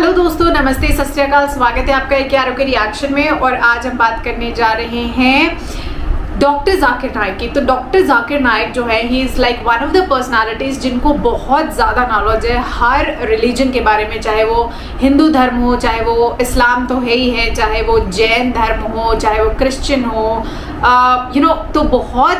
Hello दोस्तों, नमस्ते, सत श्री अकाल। स्वागत है आपका एक के रिएक्शन में। और आज हम बात करने जा रहे हैं डॉक्टर जाकिर नाइक की। तो डॉक्टर जाकिर नाइक जो है, he is like one of the personalities जिनको बहुत ज़्यादा नॉलेज है हर रिलीजन के बारे में, चाहे वो हिंदू धर्म हो, चाहे वो इस्लाम तो है ही है, चाहे वो जैन धर्म हो, चाहे वो क्रिश्चियन हो, तो बहुत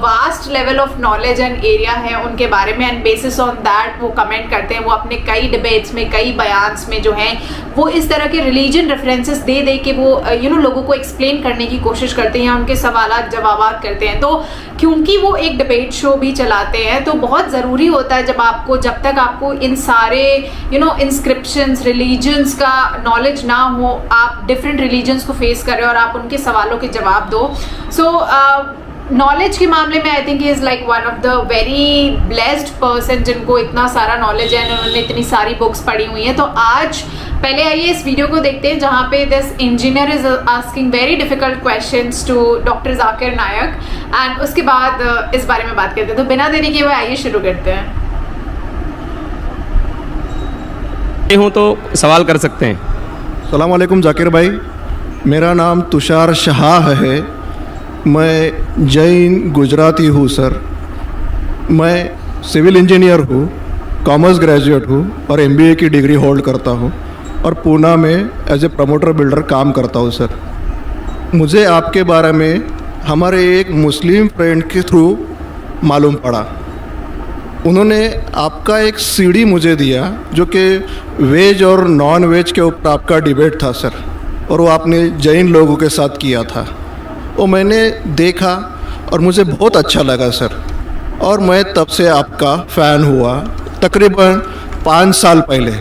vast level of knowledge and area है उनके बारे में। एंड बेसिस ऑन दैट वो कमेंट करते हैं। वो अपने कई डिबेट्स में, कई बयान्स में जो हैं, वो इस तरह के रिलीजन रेफरेंसेस दे दे के वो लोगों को एक्सप्लेन करने की कोशिश करते हैं, उनके सवालात जवाबात करते हैं। तो क्योंकि वो एक डिबेट शो भी चलाते हैं, तो बहुत ज़रूरी होता है जब तक आपको इन सारे इंस्क्रिप्शंस, रिलीजन्स का नॉलेज ना हो, आप डिफरेंट रिलीजन्स को फेस कर रहे हो और आप उनके सवालों के जवाब दो। नॉलेज के मामले में I think he is like one of the very blessed person जिनको इतना सारा नॉलेज है, उन्होंने इतनी सारी बुक्स पढ़ी हुई हैं। तो आज पहले आइए इस वीडियो को देखते हैं जहाँ पे this engineer is asking very difficult questions to doctor Zakir Naik, and उसके बाद इस बारे में बात करते हैं। तो बिना देरी के आइए शुरू करते हैं। हूँ तो सवाल कर सकते हैं। अस्सलाम वालेकुम जाकिर भाई, मेरा नाम तुषार शाह है। मैं जैन गुजराती हूँ सर। मैं सिविल इंजीनियर हूँ, कॉमर्स ग्रेजुएट हूँ और MBA की डिग्री होल्ड करता हूँ और पूना में एज ए प्रमोटर बिल्डर काम करता हूँ सर। मुझे आपके बारे में हमारे एक मुस्लिम फ्रेंड के थ्रू मालूम पड़ा। उन्होंने आपका एक CD मुझे दिया जो कि वेज और नॉन वेज के ऊपर आपका डिबेट था सर, और वो आपने जैन लोगों के साथ किया था। वो मैंने देखा और मुझे बहुत अच्छा लगा सर, और मैं तब से आपका फ़ैन हुआ तकरीबन 5 साल पहले।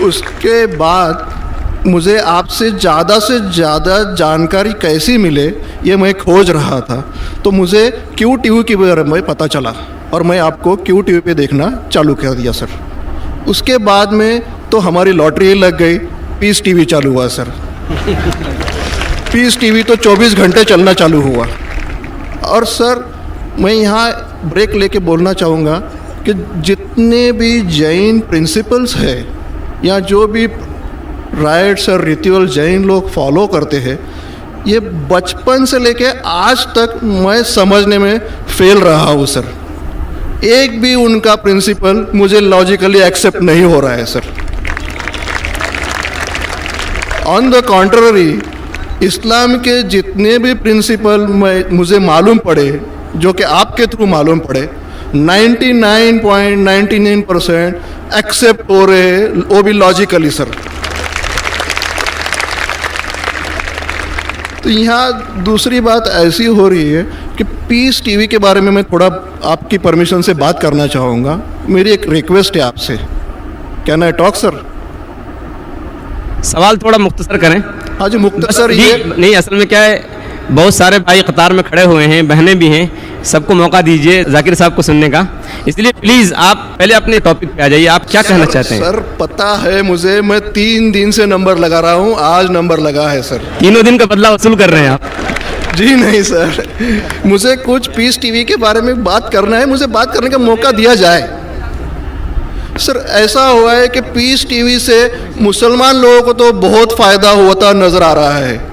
उसके बाद मुझे आपसे ज़्यादा जानकारी कैसी मिले ये मैं खोज रहा था, तो मुझे QTV के बारे में पता चला और मैं आपको QTV पे देखना चालू कर दिया सर। उसके बाद में तो हमारी लॉटरी लग गई, पीस TV चालू हुआ सर। पीस TV तो 24 घंटे चलना चालू हुआ। और सर मैं यहाँ ब्रेक लेके बोलना चाहूँगा कि जितने भी जैन प्रिंसिपल्स हैं या जो भी राइट्स और रिचुअल जैन लोग फॉलो करते हैं, ये बचपन से लेके आज तक मैं समझने में फेल रहा हूँ सर। एक भी उनका प्रिंसिपल मुझे लॉजिकली एक्सेप्ट नहीं हो रहा है सर। ऑन द कॉन्ट्ररी, इस्लाम के जितने भी प्रिंसिपल मुझे मालूम पड़े, जो कि आपके थ्रू मालूम पड़े, 99.99% एक्सेप्ट हो रहे हैं, वो भी लॉजिकली सर। तो यहाँ दूसरी बात ऐसी हो रही है कि पीस TV के बारे में मैं थोड़ा आपकी परमिशन से बात करना चाहूँगा। मेरी एक रिक्वेस्ट है आपसे, कैन आई टॉक सर? सवाल थोड़ा मुख्तसर करें। हाँ जी, मुख्तसर ये नहीं, असल में क्या है, बहुत सारे भाई कतार में खड़े हुए हैं, बहनें भी हैं, सबको मौका दीजिए जाकिर साहब को सुनने का। इसलिए प्लीज़ आप पहले अपने टॉपिक पे आ जाइए। आप क्या कहना चाहते हैं? सर पता है मुझे, मैं 3 दिन से नंबर लगा रहा हूँ, आज नंबर लगा है सर। 3 दिन का बदला वसूल कर रहे हैं आप? जी नहीं सर, मुझे कुछ पीस TV के बारे में बात करना है, मुझे बात करने का मौका दिया जाए सर। ऐसा हुआ है कि पीस TV से मुसलमान लोगों को तो बहुत फ़ायदा होता नज़र आ रहा है,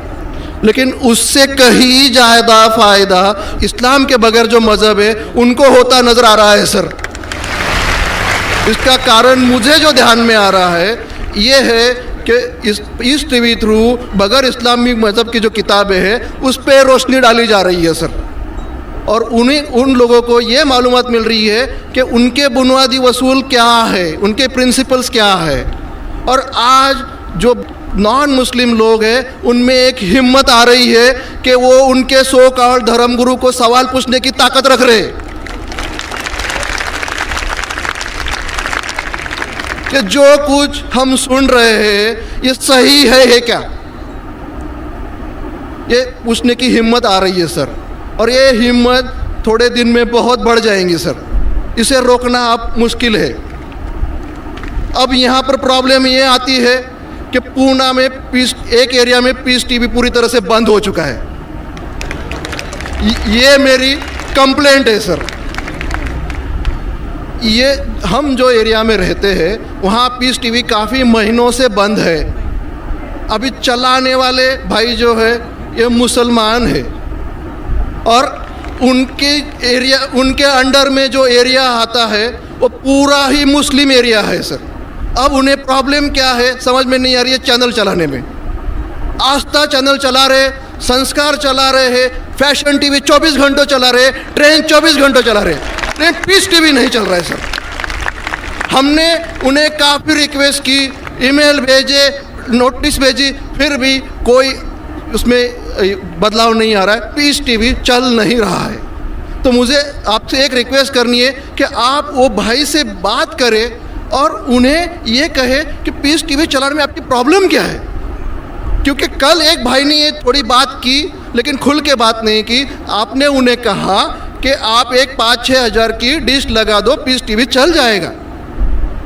लेकिन उससे कहीं ज़्यादा फ़ायदा इस्लाम के बगैर जो मज़हब है उनको होता नज़र आ रहा है सर। इसका कारण मुझे जो ध्यान में आ रहा है ये है कि इस TV थ्रू बगैर इस्लामी मज़हब की जो किताबें हैं उस पर रोशनी डाली जा रही है सर, और उन लोगों को ये मालूमात मिल रही है कि उनके बुनियादी वसूल क्या है, उनके प्रिंसिपल्स क्या है। और आज जो नॉन मुस्लिम लोग हैं उनमें एक हिम्मत आ रही है कि वो उनके सो कॉल्ड धर्मगुरु को सवाल पूछने की ताकत रख रहे हैं कि जो कुछ हम सुन रहे हैं ये सही है क्या, ये पूछने की हिम्मत आ रही है सर। और ये हिम्मत थोड़े दिन में बहुत बढ़ जाएंगी सर, इसे रोकना अब मुश्किल है। अब यहाँ पर प्रॉब्लम ये आती है कि पूना में एक एरिया में पीस TV पूरी तरह से बंद हो चुका है। ये मेरी कंप्लेंट है सर। ये हम जो एरिया में रहते हैं वहाँ पीस टीवी काफ़ी महीनों से बंद है। अभी चलाने वाले भाई जो है ये मुसलमान है और उनके अंडर में जो एरिया आता है वो पूरा ही मुस्लिम एरिया है सर। अब उन्हें प्रॉब्लम क्या है समझ में नहीं आ रही है। चैनल चलाने में आस्था चैनल चला रहे, संस्कार चला रहे हैं, फैशन टीवी 24 घंटों चला रहे, ट्रेन 24 घंटों चला रहे, लेकिन पीस टीवी नहीं चल रहा है सर। हमने उन्हें काफ़ी रिक्वेस्ट की, ईमेल भेजे, नोटिस भेजी, फिर भी कोई उसमें बदलाव नहीं आ रहा है। पीस टीवी चल नहीं रहा है। तो मुझे आपसे एक रिक्वेस्ट करनी है कि आप वो भाई से बात करें और उन्हें ये कहे कि पीस टीवी चलाने में आपकी प्रॉब्लम क्या है। क्योंकि कल एक भाई ने ये थोड़ी बात की लेकिन खुल के बात नहीं की। आपने उन्हें कहा कि आप एक 5-6 हज़ार की डिश लगा दो, पीस टीवी चल जाएगा।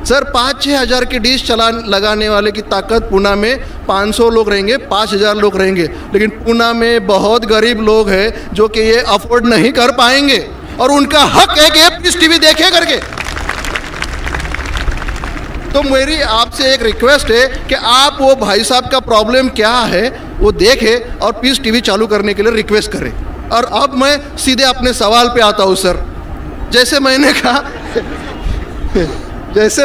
सर 5-6 हज़ार की डिश लगाने वाले की ताकत पुणे में 500 लोग रहेंगे, 5,000 लोग रहेंगे, लेकिन पुणे में बहुत गरीब लोग हैं जो कि ये अफोर्ड नहीं कर पाएंगे और उनका हक है कि ये पीस टीवी देखे करके। तो मेरी आपसे एक रिक्वेस्ट है कि आप वो भाई साहब का प्रॉब्लम क्या है वो देखें और पीस टीवी चालू करने के लिए रिक्वेस्ट करें। और अब मैं सीधे अपने सवाल पे आता हूँ सर। जैसे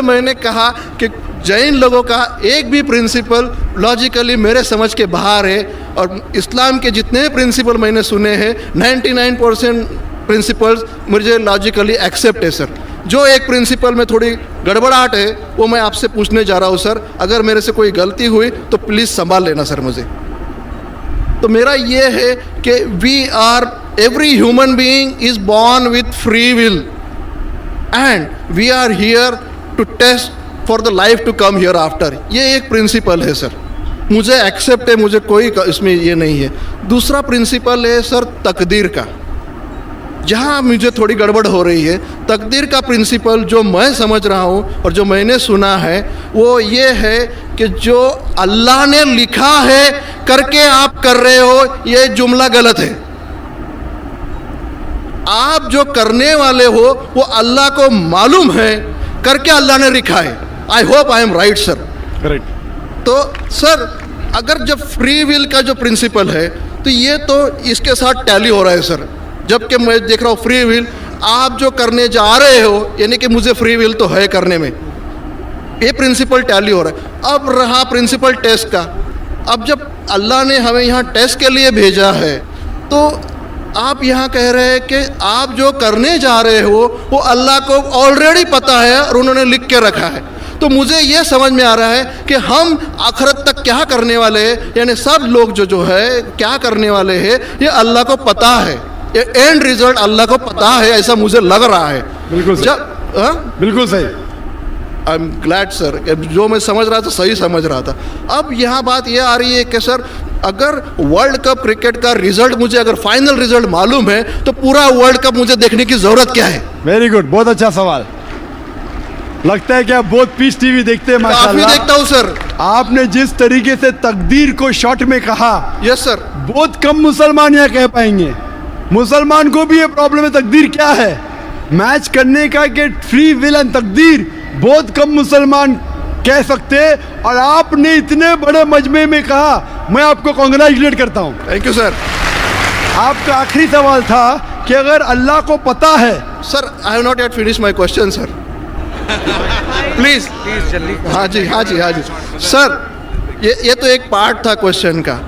मैंने कहा कि जैन लोगों का एक भी प्रिंसिपल लॉजिकली मेरे समझ के बाहर है और इस्लाम के जितने भी प्रिंसिपल मैंने सुने हैं 99% प्रिंसिपल्स मुझे लॉजिकली एक्सेप्ट है सर। जो एक प्रिंसिपल में थोड़ी गड़बड़ाहट है वो मैं आपसे पूछने जा रहा हूँ सर। अगर मेरे से कोई गलती हुई तो प्लीज़ संभाल लेना सर मुझे। तो मेरा ये है कि every human being is born with free will and we are here to test for the life to come hereafter. ये एक प्रिंसिपल है सर, मुझे एक्सेप्ट है, मुझे कोई इसमें ये नहीं है। दूसरा प्रिंसिपल है सर तकदीर का, जहाँ मुझे थोड़ी गड़बड़ हो रही है। तकदीर का प्रिंसिपल जो मैं समझ रहा हूँ और जो मैंने सुना है वो ये है कि जो अल्लाह ने लिखा है करके आप कर रहे हो, ये जुमला गलत है। आप जो करने वाले हो वो अल्लाह को मालूम है करके अल्लाह ने लिखा है। I hope I am right sir. Correct. तो सर अगर जब फ्री विल का जो प्रिंसिपल है तो ये तो इसके साथ टैली हो रहा है सर। जबकि मैं देख रहा हूँ फ्री विल आप जो करने जा रहे हो यानी कि मुझे फ्री विल तो है करने में, ये प्रिंसिपल टैली हो रहा है। अब रहा प्रिंसिपल टेस्ट का। अब जब अल्लाह ने हमें यहाँ टेस्ट के लिए भेजा है तो आप यहाँ कह रहे हैं कि आप जो करने जा रहे हो वो अल्लाह को ऑलरेडी पता है और उन्होंने लिख के रखा है। तो मुझे ये समझ में आ रहा है कि हम आखिरत तक क्या करने वाले हैं, यानी सब लोग जो है क्या करने वाले हैं ये अल्लाह को पता है। ये एंड रिजल्ट अल्लाह को पता है, ऐसा मुझे लग रहा है। बिल्कुल बिल्कुल सही। आई एम ग्लैड सर, जो मैं समझ रहा था सही समझ रहा था। अब यहाँ बात ये आ रही है कि सर अगर वर्ल्ड कप क्रिकेट का रिजल्ट मुझे अगर फाइनल रिजल्ट मालूम है तो पूरा वर्ल्ड कप मुझे देखने की जरूरत क्या है? वेरी गुड, बहुत अच्छा सवाल। लगता है कि आप बहुत पीस टीवी देखते हैं। काफी देखता हूँ सर। आपने जिस तरीके से तकदीर को शॉर्ट में कहा, यस सर, बहुत कम मुसलमान यहाँ कह पाएंगे। मुसलमान को भी ये प्रॉब्लम है तकदीर क्या है, मैच करने का कि फ्री विल एंड तकदीर बहुत कम मुसलमान कह सकते हैं। और आपने इतने बड़े मजमे में कहा, मैं आपको कांग्रेचुलेट करता हूँ। Thank you sir. आपका आखिरी सवाल था कि अगर अल्लाह को पता है। Sir I have not yet finish my question sir, please जल्दी। हाँ जी हाँ जी हाँ जी सर, ये तो एक पार्ट था क्वेश्चन का।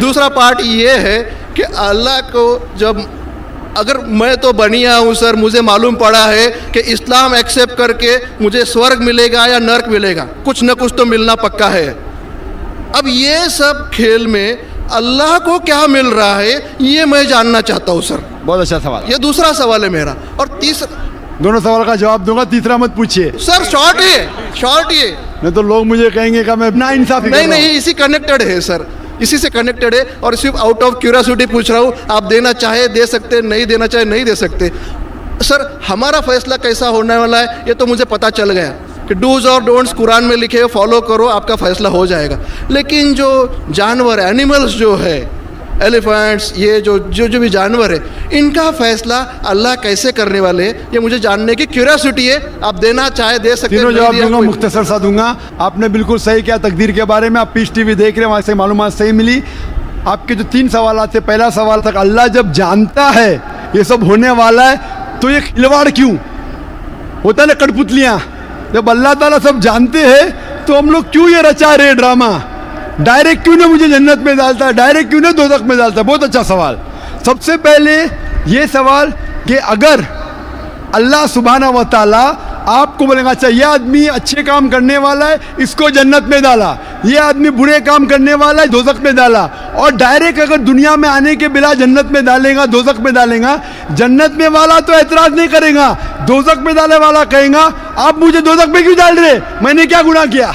दूसरा पार्ट ये है कि अल्लाह को जब अगर मैं तो बनिया हूँ सर, मुझे मालूम पड़ा है कि इस्लाम एक्सेप्ट करके मुझे स्वर्ग मिलेगा या नर्क मिलेगा, कुछ न कुछ तो मिलना पक्का है। अब ये सब खेल में अल्लाह को क्या मिल रहा है ये मैं जानना चाहता हूँ सर। बहुत अच्छा सवाल। ये दूसरा सवाल है मेरा। और तीसरा, दोनों सवाल का जवाब दूंगा, तीसरा मत पूछिए सर। शॉर्ट ये नहीं तो लोग मुझे कहेंगे कि मैं ना इंसाफी। नहीं, इसी कनेक्टेड है सर, इसी से कनेक्टेड है। और सिर्फ आउट ऑफ क्यूरियोसिटी पूछ रहा हूँ, आप देना चाहे दे सकते, नहीं देना चाहे नहीं दे सकते। सर हमारा फैसला कैसा होने वाला है ये तो मुझे पता चल गया कि डूज और डोंट्स कुरान में लिखे, फॉलो करो, आपका फैसला हो जाएगा। लेकिन जो जानवर एनिमल्स जो है एलिफेंट्स, ये जो भी जानवर है, इनका फैसला अल्लाह कैसे करने वाले हैं, ये मुझे जानने की क्यूरियोसिटी है। आप देना चाहे दे सकते हैं। तीनों जवाब नहीं दिया दूंगा, कोई- मुख्तसर सा दूंगा। आपने बिल्कुल सही किया तकदीर के बारे में। आप पीस टीवी देख रहे हैं, वहाँ से मालूमात सही मिली। आपके जो 3 सवाल थे, पहला सवाल तक अल्लाह जब जानता है ये सब होने वाला है तो ये खिलवाड़ क्यों होता है ना, कठपुतलियाँ। जब अल्लाह ताला सब जानते हैं तो हम लोग क्यों ये रचा रहे ड्रामा? डायरेक्ट क्यों ना मुझे जन्नत में डालता है, डायरेक्ट क्यों ना दोज़ख में डालता है? बहुत अच्छा सवाल। सबसे पहले ये सवाल कि अगर अल्लाह सुब्हानहू व तआला आपको बोलेगा अच्छा ये आदमी अच्छे काम करने वाला है, इसको जन्नत में डाला, ये आदमी बुरे काम करने वाला है, दोज़ख में डाला, और डायरेक्ट अगर दुनिया में आने के बिना जन्नत में डालेगा, दोज़ख में डालेगा, जन्नत में वाला तो एतराज़ नहीं करेगा, दोज़ख में डालने वाला कहेगा आप मुझे दोज़ख में क्यों डाल रहे, मैंने क्या गुनाह किया?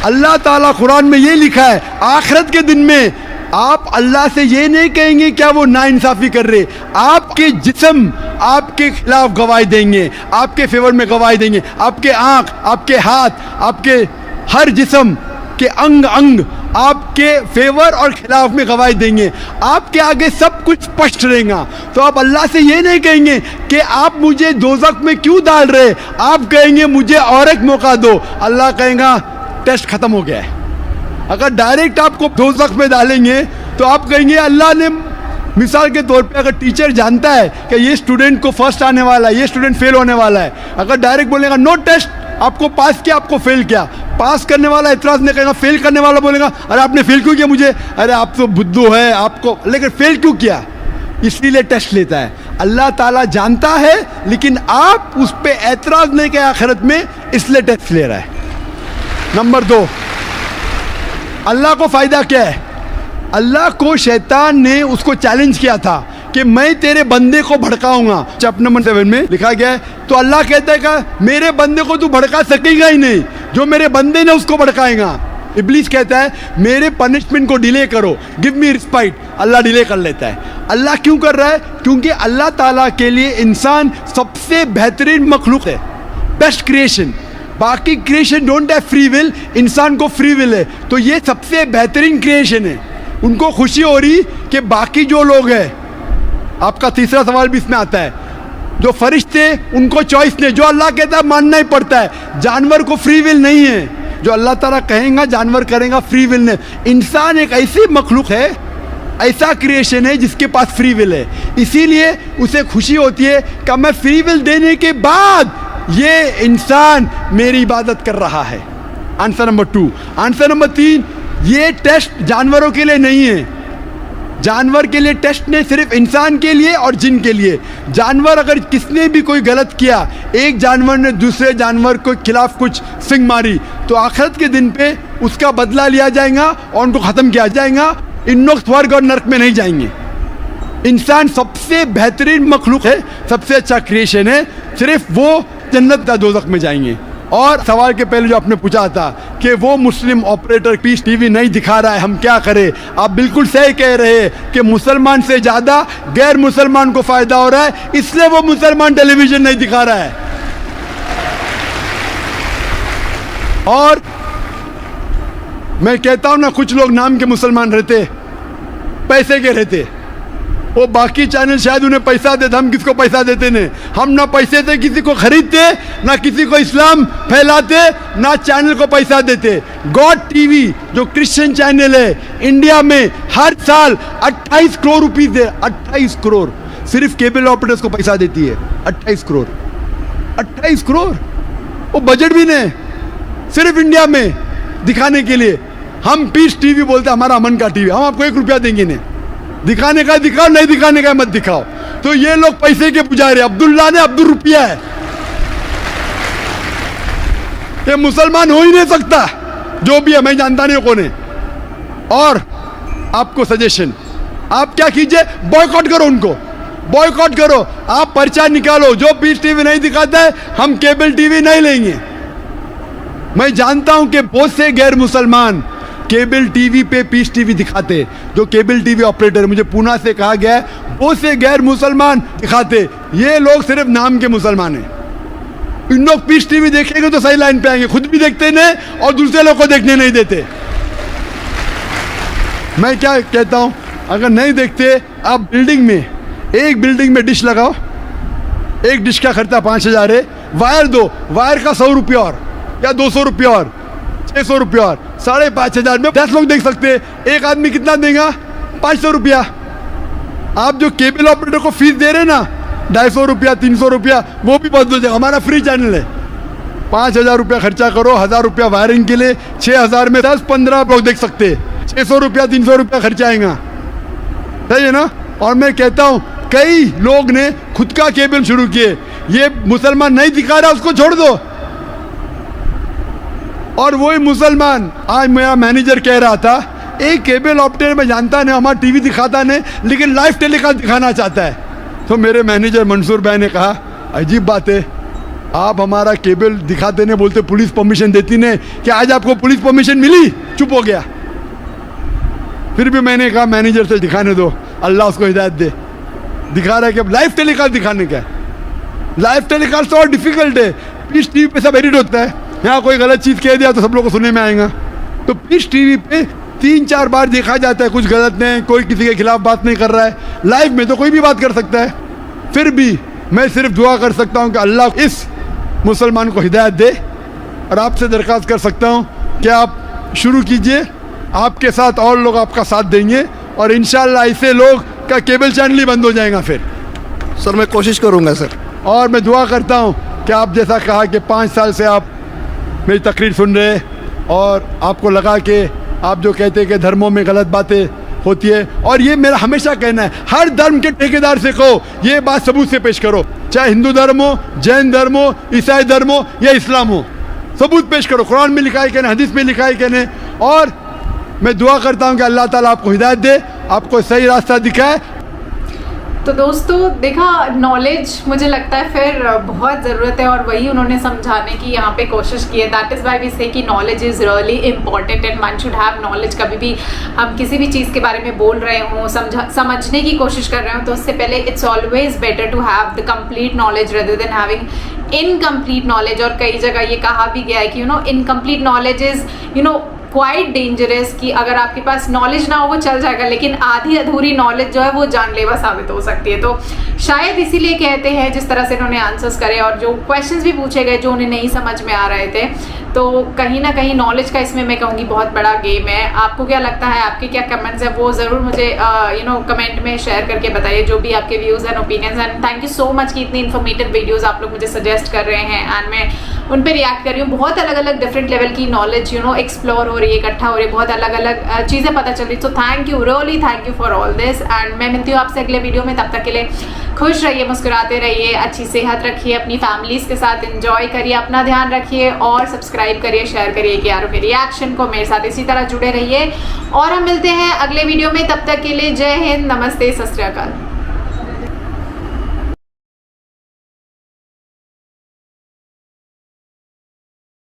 अल्लाह ताला कुरान में ये लिखा है आखिरत के दिन में आप अल्लाह से ये नहीं कहेंगे क्या वो नाइंसाफ़ी कर रहे, आपके जिस्म आपके खिलाफ गवाही देंगे, आपके फेवर में गवाही देंगे, आपके आँख, आपके हाथ, आपके हर जिस्म के अंग अंग आपके फेवर और खिलाफ में गवाही देंगे, आपके आगे सब कुछ स्पष्ट रहेगा। तो आप अल्लाह से ये नहीं कहेंगे कि आप मुझे दोज़ख में क्यों डाल रहे, आप कहेंगे मुझे और एक मौका दो। अल्लाह कहेगा टेस्ट ख़त्म हो गया है। अगर डायरेक्ट आपको दोज़ख में डालेंगे तो आप कहेंगे अल्लाह ने, मिसाल के तौर पे अगर टीचर जानता है कि ये स्टूडेंट को फर्स्ट आने वाला है, ये स्टूडेंट फेल होने वाला है, अगर डायरेक्ट बोलेगा नो टेस्ट, आपको पास किया, आपको फेल किया, पास करने वाला एतराज़ नहीं करेगा, फेल करने वाला बोलेगा अरे आपने फेल क्यों किया मुझे, अरे आप तो बुद्धू है आपको, लेकिन फेल क्यों किया, इसलिए टेस्ट लेता है। अल्लाह ताला जानता है लेकिन आप उस पर एतराज़ नहीं किया आखिरत में, इसलिए टेस्ट ले रहा है। नंबर 2, अल्लाह को फ़ायदा क्या है? अल्लाह को शैतान ने उसको चैलेंज किया था कि मैं तेरे बंदे को भड़काऊंगा। चैप्टर नंबर 7 में लिखा गया है। तो अल्लाह कहता है कि मेरे बंदे को तू भड़का सकेगा ही नहीं, जो मेरे बंदे ने उसको भड़काएगा। इब्लीस कहता है मेरे पनिशमेंट को डिले करो, गिव मी रिस्पाइट, अल्लाह डिले कर लेता है। अल्लाह क्यों कर रहा है? क्योंकि अल्लाह ताला के लिए इंसान सबसे बेहतरीन मखलूक है, बेस्ट क्रिएशन। बाकी creation don't have free will, इंसान को फ्री विल है, तो ये सबसे बेहतरीन क्रिएशन है। उनको खुशी हो रही कि बाकी जो लोग हैं, आपका तीसरा सवाल भी इसमें आता है, जो फरिश्ते उनको चॉइस नहीं, जो अल्लाह कहता है मानना ही पड़ता है। जानवर को फ्री विल नहीं है, जो अल्लाह ताला कहेगा जानवर करेगा, फ्री विल नहीं। इंसान एक ऐसी मखलूक है, ऐसा क्रिएशन है जिसके पास फ्री विल है, इसीलिए उसे खुशी होती है कि मैं फ्री विल देने के बाद ये इंसान मेरी इबादत कर रहा है। Answer number 2। आंसर नंबर 3, ये टेस्ट जानवरों के लिए नहीं है, जानवर के लिए टेस्ट नहीं, सिर्फ इंसान के लिए और जिन के लिए। जानवर अगर किसने भी कोई गलत किया, एक जानवर ने दूसरे जानवर के खिलाफ कुछ सिंग मारी, तो आखिरत के दिन पे उसका बदला लिया जाएगा और उनको ख़त्म किया जाएगा। इन लोग स्वर्ग और नरक में नहीं जाएंगे। इंसान सबसे बेहतरीन मखलूक है, सबसे अच्छा क्रिएशन है, सिर्फ वो जन्नत या दोज़ख में जाएंगे। और सवाल के पहले जो आपने पूछा था कि वो मुस्लिम ऑपरेटर पीस टीवी नहीं दिखा रहा है, हम क्या करें? आप बिल्कुल सही कह रहे हैं कि मुसलमान से ज़्यादा गैर मुसलमान को फ़ायदा हो रहा है, इसलिए वो मुसलमान टेलीविज़न नहीं दिखा रहा है। और मैं कहता हूँ ना, कुछ लोग नाम के मुसलमान रहते, पैसे के रहते, वो बाकी चैनल शायद उन्हें पैसा देते, हम किसको पैसा देते नहीं। हम ना पैसे से किसी को खरीदते, ना किसी को इस्लाम फैलाते, ना चैनल को पैसा देते। गॉड टीवी जो क्रिश्चियन चैनल है, इंडिया में हर साल 28 करोड़ रुपीस दे, 28 करोड़ सिर्फ केबल ऑपरेटर्स को पैसा देती है। 28 करोड़, 28 करोड़, वो बजट भी नहीं सिर्फ इंडिया में दिखाने के लिए। हम पीस टीवी बोलते हमारा अमन का टीवी, हम आपको 1 रुपया देंगे नहीं, दिखाने का दिखाओ, नहीं दिखाने का मत दिखाओ। तो ये लोग पैसे के पुजारी, अब्दुल्ला ने अब्दुल रुपया है, ये मुसलमान हो ही नहीं सकता, जो भी है, मैं जानता नहीं कौन है। और आपको सजेशन, आप क्या कीजिए, बॉयकॉट करो उनको, बॉयकॉट करो, आप पर्चा निकालो, जो पीस टीवी नहीं दिखाता है हम केबल टीवी नहीं लेंगे। मैं जानता हूं कि बहुत से गैर मुसलमान केबल टीवी पे पीस टीवी दिखाते, जो केबल टीवी ऑपरेटर, मुझे पूना से कहा गया है, बहुत से गैर मुसलमान दिखाते, ये लोग सिर्फ नाम के मुसलमान हैं। इन लोग पीस टीवी देखेंगे तो सही लाइन पे आएंगे, खुद भी देखते नहीं और दूसरे लोग को देखने नहीं देते। मैं क्या कहता हूँ, अगर नहीं देखते आप बिल्डिंग में, एक बिल्डिंग में डिश लगाओ, एक डिश का खर्चा 5,000 है, वायर दो, वायर का 100 रुपया और या 200 रुपया और 600 रुपया और 5,500 में 10 लोग देख सकते हैं। एक आदमी कितना देगा? 500 रुपया। आप जो केबल ऑपरेटर को फीस दे रहे हैं ना, 250 रुपया 300 रुपया, वो भी बंद हो जाएगा। हमारा फ्री चैनल है। 5,000 रुपया खर्चा करो, 1,000 रुपया वायरिंग के लिए, 6,000 में 10-15 लोग देख सकते हैं। 600 रुपया 300 रुपया खर्चा आएगा, सही है ना? और मैं कहता हूँ कई लोग ने खुद का केबल शुरू किए, ये मुसलमान नहीं दिखा रहा, उसको छोड़ दो। और वही मुसलमान, आज मेरा मैनेजर कह रहा था, एक केबल ऑपरेटर में जानता नहीं, हमारा टीवी दिखाता नहीं, लेकिन लाइव टेलीकास्ट दिखाना चाहता है। तो मेरे मैनेजर मंसूर भाई ने कहा, अजीब बात है, आप हमारा केबल दिखाते नहीं, बोलते पुलिस परमिशन देती नहीं, कि आज आपको पुलिस परमिशन मिली? चुप हो गया। फिर भी मैंने कहा मैनेजर से दिखाने दो, अल्लाह उसको हिदायत दे। दिखा रहा है कि अब लाइव टेलीकास्ट दिखाने का है। लाइव टेलीकास्ट तो और डिफिकल्ट है, पीस टीवी पे सब एडिट होता है, यहाँ कोई गलत चीज़ कह दिया तो सब लोगों को सुनने में आएगा। तो पीस टीवी पे 3-4 बार देखा जाता है, कुछ गलत नहीं, कोई किसी के खिलाफ बात नहीं कर रहा है। लाइव में तो कोई भी बात कर सकता है। फिर भी मैं सिर्फ दुआ कर सकता हूँ कि अल्लाह इस मुसलमान को हिदायत दे, और आपसे दरख्वास्त कर सकता हूँ कि आप शुरू कीजिए, आपके साथ और लोग आपका साथ देंगे, और इंशाल्लाह ऐसे लोग का केबल चैनल ही बंद हो जाएगा फिर। सर मैं कोशिश करूँगा सर। और मैं दुआ करता हूँ कि आप जैसा कहा कि 5 साल से आप मेरी तकरीर सुन रहे हैं, और आपको लगा कि आप जो कहते हैं कि धर्मों में गलत बातें होती है, और ये मेरा हमेशा कहना है, हर धर्म के ठेकेदार से कहो, ये बात सबूत से पेश करो, चाहे हिंदू धर्म हो, जैन धर्म हो, ईसाई धर्म हो या इस्लाम हो, सबूत पेश करो। कुरान में लिखा है कि नहीं, हदीस में लिखा है कि नहीं। और मैं दुआ करता हूँ कि अल्लाह ताला आपको हिदायत दे, आपको सही रास्ता दिखाए। तो दोस्तों देखा, नॉलेज मुझे लगता है फिर बहुत ज़रूरत है, और वही उन्होंने समझाने की यहाँ पे कोशिश की है। दैट इज़ वाई वी से कि knowledge is really important and one should have knowledge. कभी भी हम किसी भी चीज़ के बारे में बोल रहे हों, समझने की कोशिश कर रहे हो, तो उससे पहले it's always better to have the complete knowledge rather than having incomplete knowledge. और कई जगह ये कहा भी गया है कि incomplete knowledge is quite dangerous, कि अगर आपके पास नॉलेज ना हो वो चल जाएगा, लेकिन आधी अधूरी नॉलेज जो है वो जानलेवा साबित हो सकती है। तो शायद इसीलिए कहते हैं, जिस तरह से इन्होंने आंसर्स करे और जो क्वेश्चंस भी पूछे गए जो उन्हें नहीं समझ में आ रहे थे, तो कहीं ना कहीं नॉलेज का इसमें मैं कहूँगी बहुत बड़ा गेम है। आपको क्या लगता है, आपके क्या कमेंट्स हैं, वो ज़रूर मुझे कमेंट में शेयर करके बताइए, जो भी आपके views and opinions. And thank you so much कि इतनी इन्फॉर्मेटिव वीडियोज़ आप लोग मुझे सजेस्ट कर रहे हैं, एंड मैं उन पर रिएक्ट कर रही हूँ। बहुत अलग अलग डिफरेंट लेवल की नॉलेज एक्सप्लोर हो रही है, इकट्ठा हो रही है, बहुत अलग अलग चीज़ें पता चल रही। तो thank you, really thank you for all this. And मैं मिलती हूँ आपसे अगले वीडियो में, तब तक के लिए खुश रहिए, मुस्कुराते रहिए, अच्छी सेहत रखिए, अपनी फैमिलीज़ के साथ एंजॉय करिए, अपना ध्यान रखिए, और सब्सक्राइब करिए, शेयर करिए KRO के रिएक्शन को। मेरे साथ इसी तरह जुड़े रहिए, और हम मिलते हैं अगले वीडियो में। तब तक के लिए जय हिंद, नमस्ते, सत श्री अकाल।